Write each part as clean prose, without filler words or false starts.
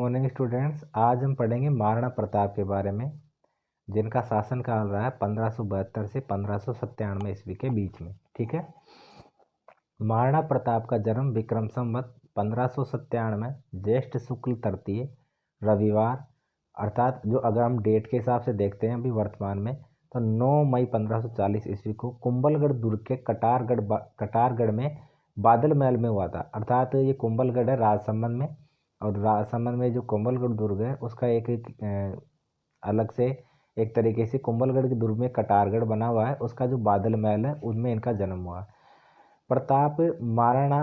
Morning students. आज हम पढ़ेंगे महाराणा प्रताप के बारे में, जिनका शासनकाल रहा है 1572 से 1597 ईस्वी के बीच में। ठीक है। महाराणा प्रताप का जन्म विक्रम संवत 1597 ज्येष्ठ शुक्ल तृतीय रविवार, अर्थात जो अगर हम डेट के हिसाब से देखते हैं अभी वर्तमान में, तो 9 मई 1540 ईस्वी को कुंभलगढ़ दुर्ग के कटारगढ़ में बादल महल में हुआ था। अर्थात ये कुंभलगढ़ है राजसमंद में, और राजसमंद में जो कुंभलगढ़ दुर्ग है उसका एक अलग से एक तरीके से कुंभलगढ़ के दुर्ग में कटारगढ़ बना हुआ है, उसका जो बादल महल है उनमें इनका जन्म हुआ। प्रताप महाराणा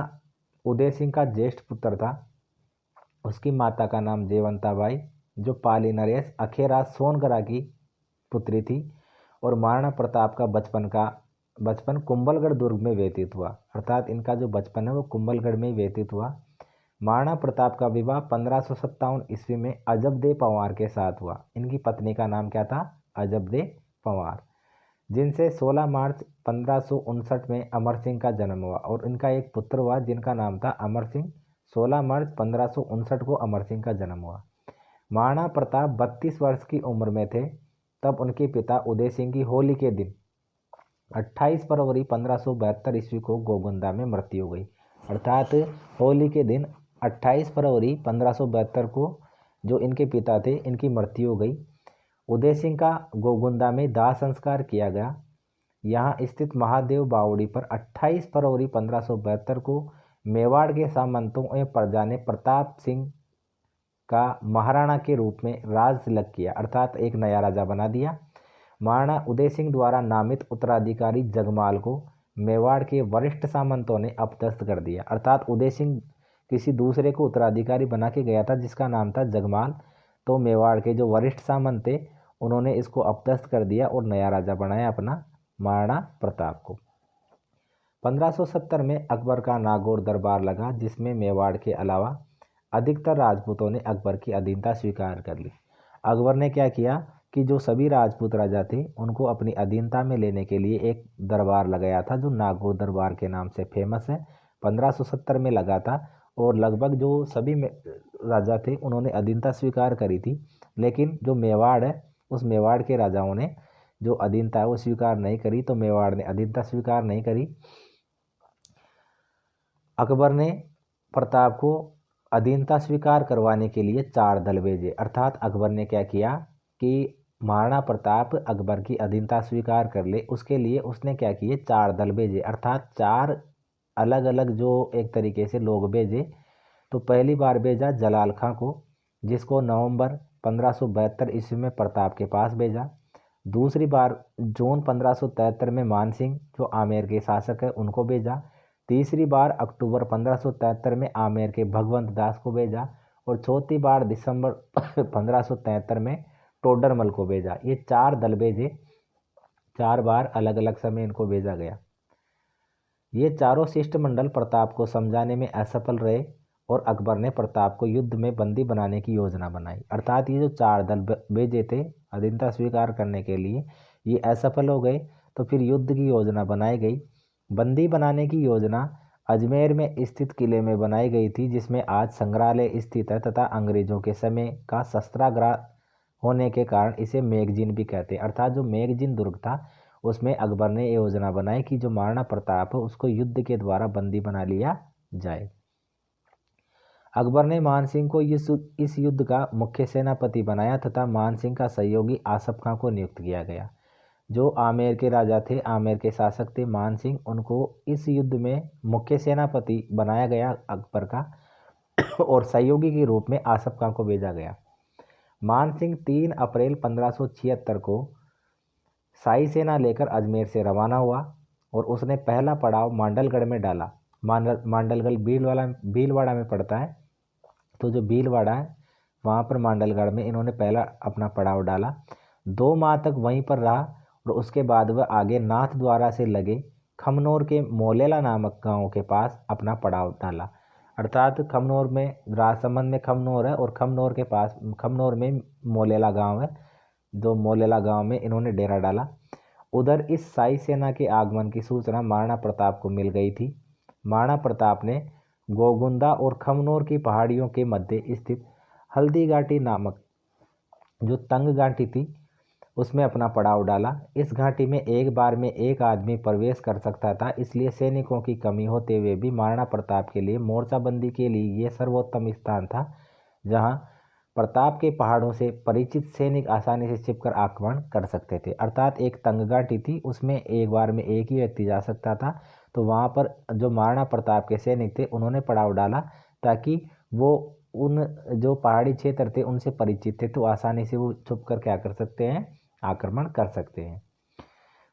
उदय सिंह का ज्येष्ठ पुत्र था। उसकी माता का नाम जयवंता बाई, जो पाली नरेश अखेरा सोनगरा की पुत्री थी। और महाराणा प्रताप का बचपन कुंभलगढ़ दुर्ग में व्यतीत हुआ, अर्थात इनका जो बचपन है वो कुंभलगढ़ में ही व्यतीत हुआ। महाराणा प्रताप का विवाह 1557 ईस्वी में अजबदेव पंवार के साथ हुआ। इनकी पत्नी का नाम क्या था? अजबदेव पंवार, जिनसे 16 मार्च 1559 में अमर सिंह का जन्म हुआ, और इनका एक पुत्र हुआ जिनका नाम था अमर सिंह। 16 मार्च 1559 को अमर सिंह का जन्म हुआ। महाराणा प्रताप 32 वर्ष की उम्र में थे तब उनके पिता उदय सिंह की होली के दिन 28 फरवरी 1572 ईस्वी को गोगुंदा में मृत्यु हो गई। अर्थात होली के दिन 28 फरवरी 1572 को जो इनके पिता थे इनकी मृत्यु हो गई। उदय सिंह का गोगुंदा में दाह संस्कार किया गया। यहाँ स्थित महादेव बावड़ी पर 28 फरवरी 1572 को मेवाड़ के सामंतों एवं प्रजा ने प्रताप सिंह का महाराणा के रूप में राज तिलक किया, अर्थात एक नया राजा बना दिया। महाराणा उदय सिंह द्वारा नामित उत्तराधिकारी जगमाल को मेवाड़ के वरिष्ठ सामंतों ने अपदस्थ कर दिया। अर्थात उदय सिंह किसी दूसरे को उत्तराधिकारी बना के गया था जिसका नाम था जगमाल, तो मेवाड़ के जो वरिष्ठ सामंत थे उन्होंने इसको अपदस्थ कर दिया और नया राजा बनाया अपना महाराणा प्रताप को। 1570 में अकबर का नागौर दरबार लगा, जिसमें मेवाड़ के अलावा अधिकतर राजपूतों ने अकबर की अधीनता स्वीकार कर ली। अकबर ने क्या किया कि जो सभी राजपूत राजा थे उनको अपनी अधीनता में लेने के लिए एक दरबार लगाया था, जो नागौर दरबार के नाम से फेमस है। 1570 में लगा था, और लगभग जो सभी राजा थे उन्होंने अधीनता स्वीकार करी थी, लेकिन जो मेवाड़ है उस मेवाड़ के राजाओं ने जो अधीनता है वो स्वीकार नहीं करी, तो मेवाड़ ने अधीनता स्वीकार नहीं करी। अकबर ने प्रताप को अधीनता स्वीकार करवाने के लिए 4 दल भेजे। अर्थात अकबर ने क्या किया कि महाराणा प्रताप अकबर की अधीनता स्वीकार कर ले, उसके लिए उसने क्या किए 4 दल भेजे, अर्थात 4 अलग अलग जो एक तरीके से लोग भेजे। तो पहली बार भेजा जलाल खां को, जिसको नवंबर 1572 ईस्वी में प्रताप के पास भेजा। दूसरी बार जून 1573 में मान सिंह, जो आमेर के शासक है, उनको भेजा। तीसरी बार अक्टूबर 1573 में आमेर के भगवंत दास को भेजा, और चौथी बार दिसंबर 1573 में टोडरमल को भेजा। ये 4 दल भेजे, 4 बार अलग अलग समय इनको भेजा गया। ये चारों शिष्टमंडल प्रताप को समझाने में असफल रहे, और अकबर ने प्रताप को युद्ध में बंदी बनाने की योजना बनाई। अर्थात ये जो 4 दल भेजे थे अधीनता स्वीकार करने के लिए, ये असफल हो गए, तो फिर युद्ध की योजना बनाई गई। बंदी बनाने की योजना अजमेर में स्थित किले में बनाई गई थी, जिसमें आज संग्रहालय स्थित है, तथा अंग्रेजों के समय का शस्त्रागार होने के कारण इसे मैगजीन भी कहते हैं। अर्थात जो मैगजीन दुर्ग था उसमें अकबर ने ये योजना बनाई कि जो महाराणा प्रताप है उसको युद्ध के द्वारा बंदी बना लिया जाए। अकबर ने मान सिंह को इस युद्ध का मुख्य सेनापति बनाया, तथा मान सिंह का सहयोगी आसफ खां को नियुक्त किया गया। जो आमेर के राजा थे, आमेर के शासक थे मान सिंह, उनको इस युद्ध में मुख्य सेनापति बनाया गया अकबर का, और सहयोगी के रूप में आसफ खां को भेजा गया। मान सिंह 3 अप्रैल 1576 को शाही सेना लेकर अजमेर से रवाना हुआ, और उसने पहला पड़ाव मांडलगढ़ में डाला। मांडलगढ़ भीलवाड़ा में पड़ता है, तो जो भीलवाड़ा है वहाँ पर मांडलगढ़ में इन्होंने पहला अपना पड़ाव डाला। 2 माह तक वहीं पर रहा, और उसके बाद वह आगे नाथ द्वारा से लगे खमनोर के मोलेला नामक गांव के पास अपना पड़ाव डाला। अर्थात खमनोर में, राजसमंद में खमनोर है, और खमनोर के पास खमनोर में मोलेला गांव है, जो मोलेला गांव में इन्होंने डेरा डाला। उधर इस शाही सेना के आगमन की सूचना महाराणा प्रताप को मिल गई थी। महाराणा प्रताप ने गोगुंदा और खमनोर की पहाड़ियों के मध्य स्थित हल्दी घाटी नामक जो तंग घाटी थी उसमें अपना पड़ाव डाला। इस घाटी में एक बार में एक आदमी प्रवेश कर सकता था, इसलिए सैनिकों की कमी होते हुए भी महाराणा प्रताप के लिए मोर्चाबंदी के लिए यह सर्वोत्तम स्थान था, जहां प्रताप के पहाड़ों से परिचित सैनिक आसानी से छिपकर आक्रमण कर सकते थे। अर्थात एक तंग घाटी थी, उसमें एक बार में एक ही व्यक्ति जा सकता था। तो वहां पर जो महाराणा प्रताप के सैनिक थे उन्होंने पड़ाव डाला ताकि वो उन जो पहाड़ी क्षेत्र थे उनसे परिचित थे, तो आसानी से वो छुप कर क्या कर सकते हैं, आक्रमण कर सकते हैं।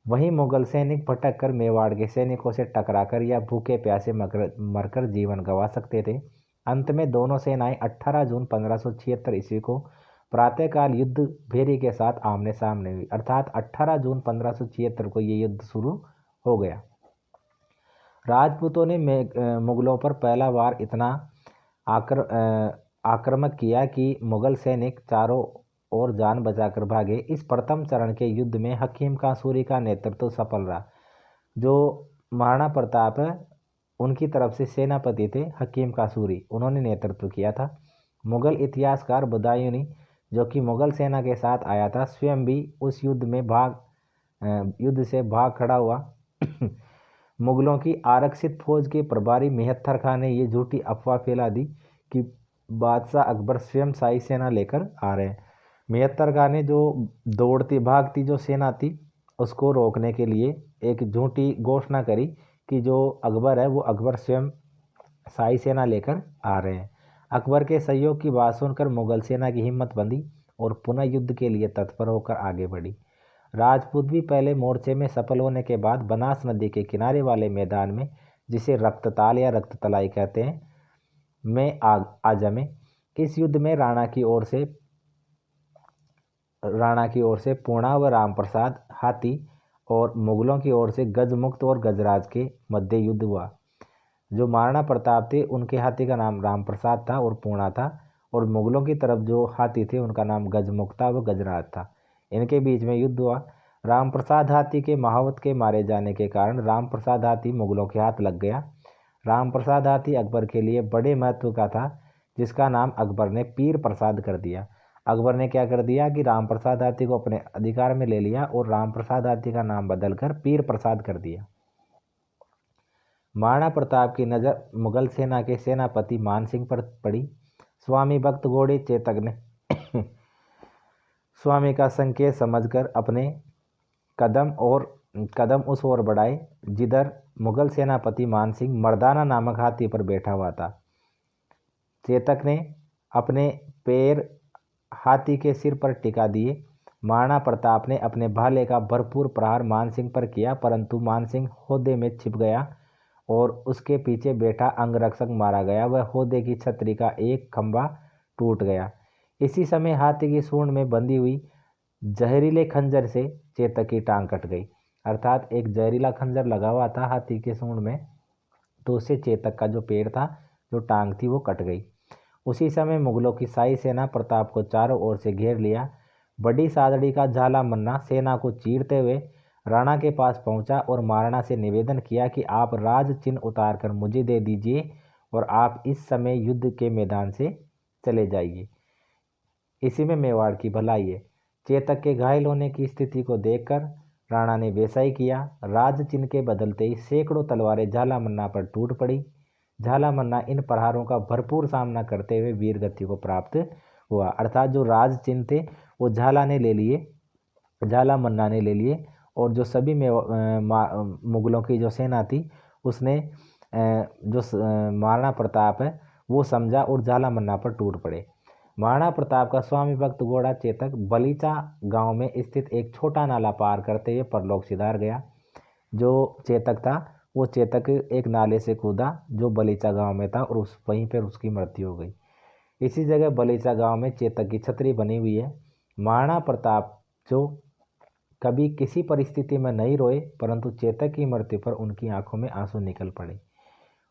वहीं मुगल सैनिक भटक कर मेवाड़ के सैनिकों से टकराकर या भूखे प्यासे मरकर जीवन गंवा सकते थे। अंत में दोनों सेनाएं 18 जून 1576 ईस्वी को प्रातःकाल युद्ध भेरी के साथ आमने सामने हुई। अर्थात 18 जून 1576 को ये युद्ध शुरू हो गया। राजपूतों ने मुगलों पर पहला बार इतना आक्रामक किया कि मुगल सैनिक चारों ओर जान बचाकर भागे। इस प्रथम चरण के युद्ध में हकीम कासूरी का नेतृत्व सफल रहा। जो महाराणा प्रताप उनकी तरफ से सेनापति थे हकीम कासूरी, उन्होंने नेतृत्व किया था। मुगल इतिहासकार बदायूनी जो कि मुगल सेना के साथ आया था, स्वयं भी उस युद्ध से भाग खड़ा हुआ। मुगलों की आरक्षित फौज के प्रभारी मेहत्तर खान ने ये झूठी अफवाह फैला दी कि बादशाह अकबर स्वयं शाही सेना लेकर आ रहे हैं। मेहत्तर खान ने जो दौड़ती भागती जो सेना थी उसको रोकने के लिए एक झूठी घोषणा करी कि जो अकबर है वो अकबर स्वयं शाही सेना लेकर आ रहे हैं। अकबर के सहयोग की बात सुनकर मुगल सेना की हिम्मत बंधी और पुनः युद्ध के लिए तत्पर होकर आगे बढ़ी। राजपूत भी पहले मोर्चे में सफल होने के बाद बनास नदी के किनारे वाले मैदान में, जिसे रक्तताल या रक्ततलाई कहते हैं, में आ जमे। इस युद्ध में राणा की ओर से पूर्णा व रामप्रसाद हाथी और मुगलों की ओर से गजमुक्त और गजराज के मध्य युद्ध हुआ। जो महाराणा प्रताप थे उनके हाथी का नाम रामप्रसाद था और पूर्णा था, और मुगलों की तरफ जो हाथी थे उनका नाम गजमुक्त व गजराज था। इनके बीच में युद्ध हुआ। रामप्रसाद हाथी के महावत के मारे जाने के कारण रामप्रसाद हाथी मुगलों के हाथ लग गया। रामप्रसाद हाथी अकबर के लिए बड़े महत्व का था, जिसका नाम अकबर ने पीर प्रसाद कर दिया। अकबर ने क्या कर दिया कि रामप्रसाद हाथी को अपने अधिकार में ले लिया और रामप्रसाद हाथी का नाम बदलकर पीर प्रसाद कर दिया। महाराणा प्रताप की नज़र मुगल सेना के सेनापति मानसिंह पर पड़ी। स्वामी भक्त घोड़े चेतक ने स्वामी का संकेत समझकर अपने कदम उस ओर बढ़ाए जिधर मुगल सेनापति मानसिंह मर्दाना नामक हाथी पर बैठा हुआ था। चेतक ने अपने पैर हाथी के सिर पर टिका दिए। महाराणा प्रताप ने अपने भाले का भरपूर प्रहार मानसिंह पर किया, परंतु मानसिंह होदे में छिप गया और उसके पीछे बैठा अंगरक्षक मारा गया। वह होदे की छतरी का एक खंभा टूट गया। इसी समय हाथी की सूंड में बंधी हुई जहरीले खंजर से चेतक की टांग कट गई। अर्थात एक जहरीला खंजर लगा हुआ था हाथी के सूंड में, तो उससे चेतक का जो पैर था, जो टांग थी, वो कट गई। उसी समय मुगलों की शाही सेना प्रताप को चारों ओर से घेर लिया। बड़ी सादड़ी का झाला मन्ना सेना को चीरते हुए राणा के पास पहुंचा और महाराणा से निवेदन किया कि आप राज चिन्ह उतार कर मुझे दे दीजिए और आप इस समय युद्ध के मैदान से चले जाइए, इसी में मेवाड़ की भलाई है। चेतक के घायल होने की स्थिति को देखकर राणा ने वैसा ही किया। राज चिन्ह के बदलते ही सैकड़ों तलवारें झाला मन्ना पर टूट पड़ी। झाला मन्ना इन प्रहारों का भरपूर सामना करते हुए वीरगति को प्राप्त हुआ। अर्थात जो राज चिन्ह थे वो झाला मन्ना ने ले लिए और जो सभी मुगलों की जो सेना थी उसने जो महाराणा प्रताप है वो समझा और झाला मन्ना पर टूट पड़े। महाराणा प्रताप का स्वामी भक्त घोड़ा चेतक बलीचा गांव में स्थित एक छोटा नाला पार करते हुए परलोक सिधार गया। जो चेतक था वो चेतक एक नाले से कूदा जो बलीचा गांव में था और वहीं पर उसकी मृत्यु हो गई। इसी जगह बलीचा गांव में चेतक की छतरी बनी हुई है। महाराणा प्रताप जो कभी किसी परिस्थिति में नहीं रोए, परंतु चेतक की मृत्यु पर उनकी आंखों में आंसू निकल पड़े।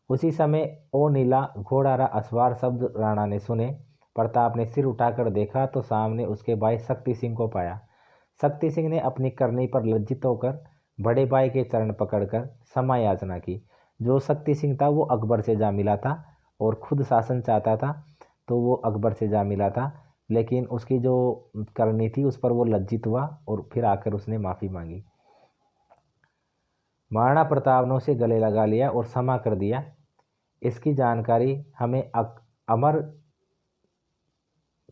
उसी समय ओ नीला घोड़ारा असवार शब्द राणा ने सुने। प्रताप ने सिर उठाकर देखा तो सामने उसके भाई शक्ति सिंह को पाया। शक्ति सिंह ने अपनी करनी पर लज्जित होकर बड़े भाई के चरण पकड़कर क्षमा याचना की। जो शक्ति सिंह था वो अकबर से जा मिला था और खुद शासन चाहता था, तो वो अकबर से जा मिला था, लेकिन उसकी जो करनी थी उस पर वो लज्जित हुआ और फिर आकर उसने माफ़ी मांगी। महाराणा प्रताप ने उसे गले लगा लिया और क्षमा कर दिया। इसकी जानकारी हमें अमर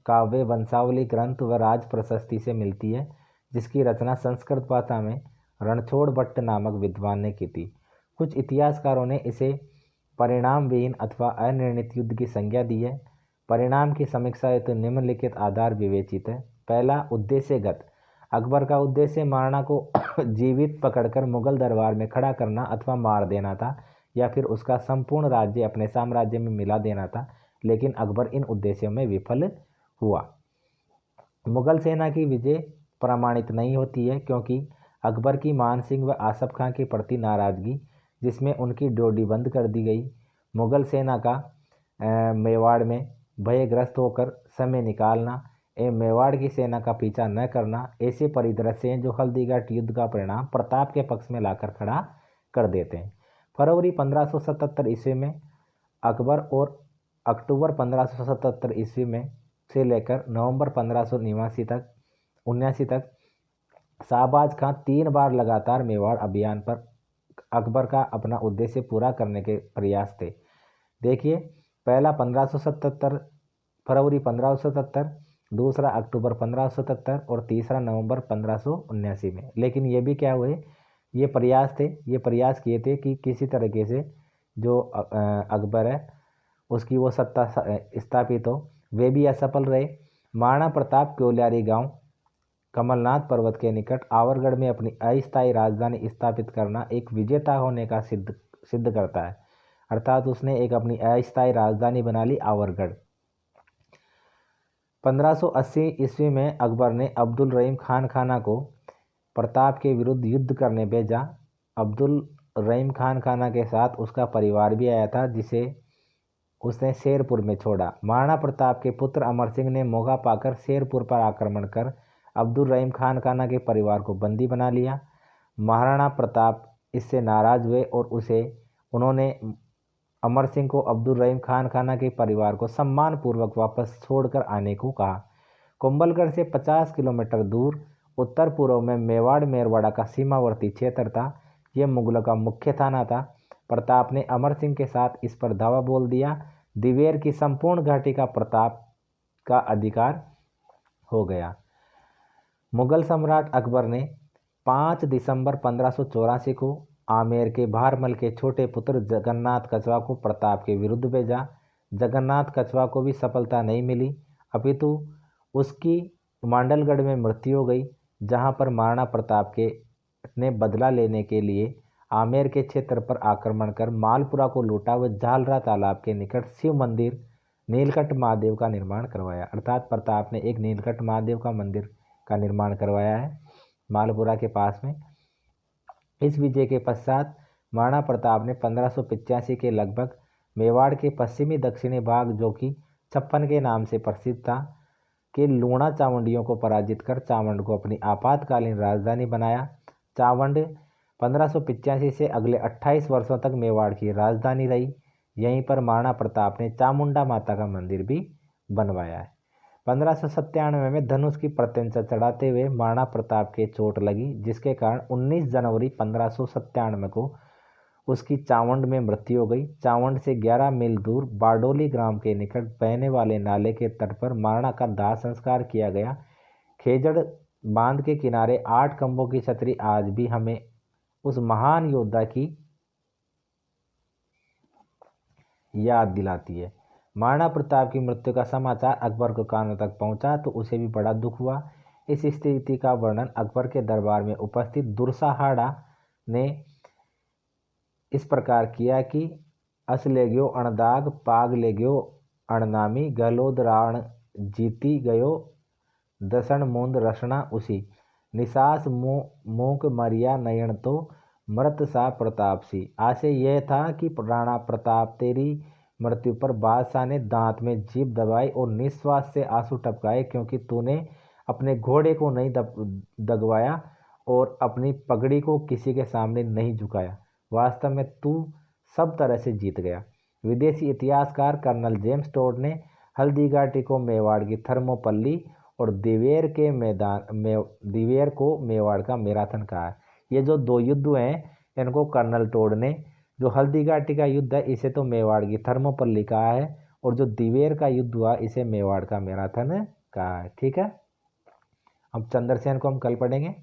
काव्य वंशावली ग्रंथ व राज प्रशस्ति से मिलती है, जिसकी रचना संस्कृत भाषा में रणछोड़ भट्ट नामक विद्वान ने की थी। कुछ इतिहासकारों ने इसे परिणाम विहीन अथवा अनिर्णित युद्ध की संज्ञा दी है। परिणाम की समीक्षा हेतु निम्नलिखित आधार विवेचित है। पहला, उद्देश्यगत। अकबर का उद्देश्य महाराणा को जीवित पकड़कर मुगल दरबार में खड़ा करना अथवा मार देना था, या फिर उसका संपूर्ण राज्य अपने साम्राज्य में मिला देना था, लेकिन अकबर इन उद्देश्यों में विफल हुआ। मुगल सेना की विजय प्रमाणित नहीं होती है, क्योंकि अकबर की मान सिंह व आसफ खां के प्रति नाराजगी, जिसमें उनकी ड्योढ़ी बंद कर दी गई, मुगल सेना का मेवाड़ में भयग्रस्त होकर समय निकालना एवं मेवाड़ की सेना का पीछा न करना, ऐसे परिदृश्य हैं जो हल्दीघाटी युद्ध का परिणाम प्रताप के पक्ष में लाकर खड़ा कर देते हैं। फरवरी 1577 ईस्वी में अकबर और अक्टूबर 1577 ईस्वी में से लेकर नवंबर 1579 तक शाहबाज खां 3 बार लगातार मेवाड़ अभियान पर अकबर का अपना उद्देश्य पूरा करने के प्रयास थे। देखिए, पहला 1577 फरवरी 1577, दूसरा अक्टूबर 1577 और तीसरा नवंबर 1579 में। लेकिन ये भी क्या हुए, ये प्रयास किए थे कि किसी तरीके से जो अकबर है उसकी वो सत्ता स्थापित हो, वे भी असफल रहे। महाराणा प्रताप क्योल्यारी गांव कमलनाथ पर्वत के निकट आवरगढ़ में अपनी अस्थायी राजधानी स्थापित करना एक विजेता होने का सिद्ध करता है, अर्थात उसने एक अपनी अस्थायी राजधानी बना ली, आवरगढ़। 1580 ईस्वी में अकबर ने अब्दुल रहीम खान खाना को प्रताप के विरुद्ध युद्ध करने भेजा। अब्दुल रहीम खान खाना के साथ उसका परिवार भी आया था, जिसे उसने शेरपुर में छोड़ा। महाराणा प्रताप के पुत्र अमर सिंह ने मौका पाकर शेरपुर पर आक्रमण कर अब्दुल रहीम खान खाना के परिवार को बंदी बना लिया। महाराणा प्रताप इससे नाराज हुए और उन्होंने अमर सिंह को अब्दुल रहीम खान खाना के परिवार को सम्मानपूर्वक वापस छोड़कर आने को कहा। कुंभलगढ़ से 50 किलोमीटर दूर उत्तर पूर्व में मेवाड़ मेरवाड़ा का सीमावर्ती क्षेत्र था। यह मुगलों का मुख्य थाना था। प्रताप ने अमर सिंह के साथ इस पर दावा बोल दिया। दिवेर की संपूर्ण घाटी का प्रताप का अधिकार हो गया। मुगल सम्राट अकबर ने 5 दिसंबर 1584 को आमेर के भारमल के छोटे पुत्र जगन्नाथ कछवा को प्रताप के विरुद्ध भेजा। जगन्नाथ कछवा को भी सफलता नहीं मिली, अपितु उसकी मांडलगढ़ में मृत्यु हो गई, जहां पर महाराणा प्रताप ने बदला लेने के लिए आमेर के क्षेत्र पर आक्रमण कर मालपुरा को लूटा व झालरा तालाब के निकट शिव मंदिर नीलकंठ महादेव का निर्माण करवाया। अर्थात प्रताप ने एक नीलकंठ महादेव का मंदिर का निर्माण करवाया है मालपुरा के पास में। इस विजय के पश्चात महाराणा प्रताप ने 1585 के लगभग मेवाड़ के पश्चिमी दक्षिणी भाग, जो कि 56 के नाम से प्रसिद्ध था, के लूणा चावंडियों को पराजित कर चावंड को अपनी आपातकालीन राजधानी बनाया। चावंड 1585 से अगले 28 वर्षों तक मेवाड़ की राजधानी रही। यहीं पर महाराणा प्रताप ने चामुंडा माता का मंदिर भी बनवाया है। 1597 में धनुष की प्रत्यंचा चढ़ाते हुए महाराणा प्रताप के चोट लगी, जिसके कारण 19 जनवरी 1597 को उसकी चावंड में मृत्यु हो गई। चावंड से 11 मील दूर बारडोली ग्राम के निकट बहने वाले नाले के तट पर महाराणा का दाह संस्कार किया गया। खेजड़ बांध के किनारे 8 खंभों की छतरी आज भी हमें उस महान योद्धा की याद दिलाती है। महाराणा प्रताप की मृत्यु का समाचार अकबर के कानों तक पहुंचा तो उसे भी बड़ा दुख हुआ। इस स्थिति का वर्णन अकबर के दरबार में उपस्थित दुर्साहाड़ा ने इस प्रकार किया कि अस ले गयो अणदाग पाग ले गयो अणनामी गलोद राण जीती गयो दसन मूंद रसना उसी निसास मूक मरिया नयन तो मृत सा प्रताप सी। आशय यह था कि राणा प्रताप तेरी मृत्यु पर बादशाह ने दांत में जीभ दबाई और निश्वास से आंसू टपकाए, क्योंकि तूने अपने घोड़े को नहीं दगवाया और अपनी पगड़ी को किसी के सामने नहीं झुकाया। वास्तव में तू सब तरह से जीत गया। विदेशी इतिहासकार कर्नल जेम्स टोड ने हल्दीघाटी को मेवाड़ की थर्मोपल्ली और दिवेर को मेवाड़ का मैराथन कहा है। ये जो दो युद्ध हुए हैं इनको कर्नल टोड ने, जो हल्दीघाटी का युद्ध है इसे तो मेवाड़ की थर्मोपल्ली कहा है, और जो दिवेर का युद्ध हुआ इसे मेवाड़ का मैराथन कहा है। ठीक है, अब चंद्रसेन को हम कल पढ़ेंगे।